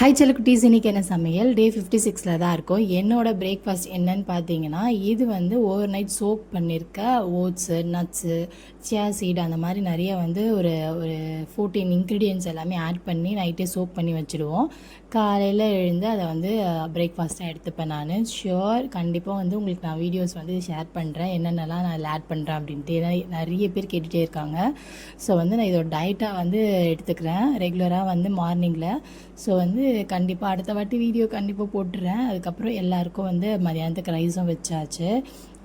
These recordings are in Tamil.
ஹாய் செல்லக்குட்டீஸ், இன்றைக்கி என்ன சமையல்? டே 56 தான் இருக்கும். என்னோடய பிரேக்ஃபாஸ்ட் என்னன்னு பார்த்தீங்கன்னா, இது வந்து ஓவர் நைட் சோக் பண்ணியிருக்க ஓட்ஸு, நட்ஸு, சியா சீடு அந்த மாதிரி நிறைய வந்து ஒரு ஒரு 14 இன்க்ரீடியன்ட்ஸ் எல்லாமே ஆட் பண்ணி நைட்டே சோக் பண்ணி வச்சுடுவோம். காலையில் எழுந்து அதை வந்து பிரேக்ஃபாஸ்ட்டாக எடுத்துப்பேன் நான். ஷியோர் கண்டிப்பாக வந்து உங்களுக்கு நான் வீடியோஸ் வந்து ஷேர் பண்ணுறேன், என்னென்னலாம் நான் ஆட் பண்ணுறேன் அப்படின்ட்டு. ஏன்னா நிறைய பேர் கேட்டுகிட்டே இருக்காங்க. ஸோ வந்து நான் இதோட டயட்டாக வந்து எடுத்துக்கிறேன் ரெகுலராக வந்து மார்னிங்கில். ஸோ வந்து கண்டிப்பாக அடுத்த வாட்டி வீடியோ கண்டிப்பாக போட்டுறேன். அதுக்கப்புறம் எல்லாேருக்கும் வந்து மதியானத்துக்கு ரைஸும் வச்சாச்சு.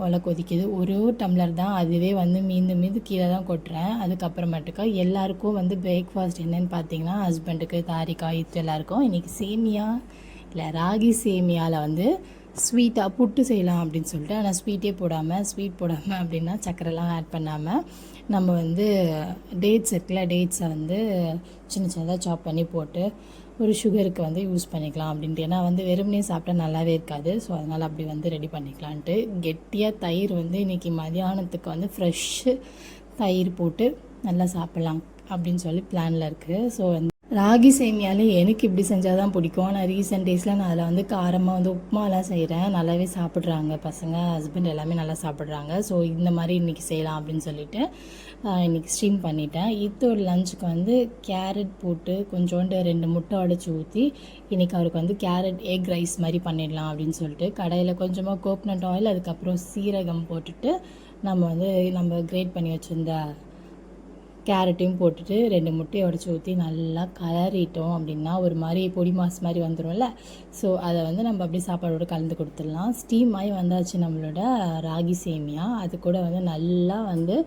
ஒலை கொதிக்குது. ஒரு டம்ளர் தான், அதுவே வந்து மீந்து கீழே தான் கொட்டுறேன். அதுக்கப்புறமேட்டுக்கா எல்லாேருக்கும் வந்து பிரேக்ஃபாஸ்ட் என்னென்னு பார்த்தீங்கன்னா, ஹஸ்பண்டுக்கு, தாரிக்கா, இது எல்லாேருக்கும் இன்றைக்கி சேமியா இல்லை ராகி சேமியாவில் வந்து ஸ்வீட்டாக புட்டு செய்யலாம் அப்படின்னு சொல்லிட்டு. ஆனால் ஸ்வீட் போடாமல் அப்படின்னா சர்க்கரைலாம் ஆட் பண்ணாமல் நம்ம வந்து டேட்ஸ் இருக்குல்ல, டேட்ஸை வந்து சின்னதாக சாப் பண்ணி போட்டு ஒரு சுகருக்கு வந்து யூஸ் பண்ணிக்கலாம் அப்படின்ட்டு. ஏன்னா வந்து வெறுமனே சாப்பிட்டா நல்லாவே இருக்காது. ஸோ அதனால் அப்படி வந்து ரெடி பண்ணிக்கலான்ட்டு கெட்டியாக தயிர் வந்து இன்றைக்கி மதியானத்துக்கு வந்து ஃப்ரெஷ்ஷு தயிர் போட்டு நல்லா சாப்பிட்லாம் அப்படின்னு சொல்லி பிளானில் இருக்குது. ஸோ வந்து ராகி சேமியாலே எனக்கு இப்படி செஞ்சால் தான் பிடிக்கும். ஆனால் ரீசெண்ட் டேஸில் நான் அதில் வந்து காரமாக வந்து உப்புமாலாம் செய்கிறேன். நல்லாவே சாப்பிட்றாங்க பசங்க, ஹஸ்பண்ட் எல்லாமே நல்லா சாப்பிட்றாங்க. ஸோ இந்த மாதிரி இன்றைக்கி செய்யலாம் அப்படின்னு சொல்லிட்டு இன்றைக்கி ஸ்ட்ரீம் பண்ணிட்டேன். ஒரு லஞ்சுக்கு வந்து கேரட் போட்டு கொஞ்சோண்டு 2 முட்டை உடச்சி ஊற்றி இன்றைக்கி அவருக்கு வந்து கேரட் எக் ரைஸ் மாதிரி பண்ணிடலாம் அப்படின்னு சொல்லிட்டு கடையில் கொஞ்சமாக கோகனட் ஆயில், அதுக்கப்புறம் சீரகம் போட்டுட்டு நம்ம கிரேட் பண்ணி வச்சுருந்த கேரட்டையும் போட்டுட்டு 2 முட்டையை உடச்சி ஊற்றி நல்லா கலரிட்டோம் அப்படின்னா ஒரு மாதிரி பொடி மாஸ் மாதிரி வந்துடும்ல. ஸோ அதை வந்து நம்ம அப்படியே சாப்பாடோடு கலந்து கொடுத்துடலாம். ஸ்டீம் ஆகி வந்தாச்சு நம்மளோட ராகி சேமியா. அது கூட வந்து நல்லா வந்து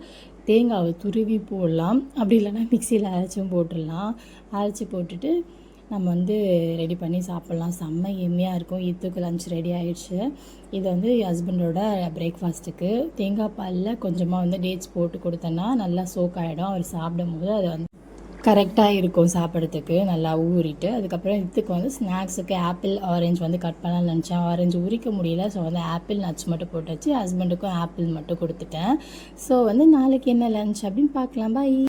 தேங்காவை துருவி போடலாம், அப்படி இல்லைன்னா மிக்சியில் அரைச்சும் போட்டுடலாம். அரைச்சி போட்டுட்டு நம்ம வந்து ரெடி பண்ணி சாப்பிட்லாம். செம்ம எம்மையாக இருக்கும். இதுக்கு லஞ்ச் ரெடி ஆகிடுச்சு. இது வந்து ஹஸ்பண்டோட பிரேக்ஃபாஸ்ட்டுக்கு தேங்காய் பாலில் கொஞ்சமாக வந்து டேட்ஸ் போட்டு கொடுத்தேன்னா நல்லா சோக் ஆகிடும். அவர் சாப்பிடும்போது அது வந்து கரெக்டாக இருக்கும் சாப்பிட்றதுக்கு, நல்லா ஊறிட்டு. அதுக்கப்புறம் இதுக்கு வந்து ஸ்நாக்ஸுக்கு ஆப்பிள், ஆரஞ்சு வந்து கட் பண்ணலாம்னு நினச்சேன். ஆரஞ்சு உரிக்க முடியல. ஸோ வந்து ஆப்பிள் நட்ஸ் மட்டும் போட்டாச்சு. ஹஸ்பண்டுக்கும் ஆப்பிள் மட்டும் கொடுத்துட்டேன். ஸோ வந்து நாளைக்கு என்ன லஞ்ச் அப்படின்னு பார்க்கலாம். பாய்.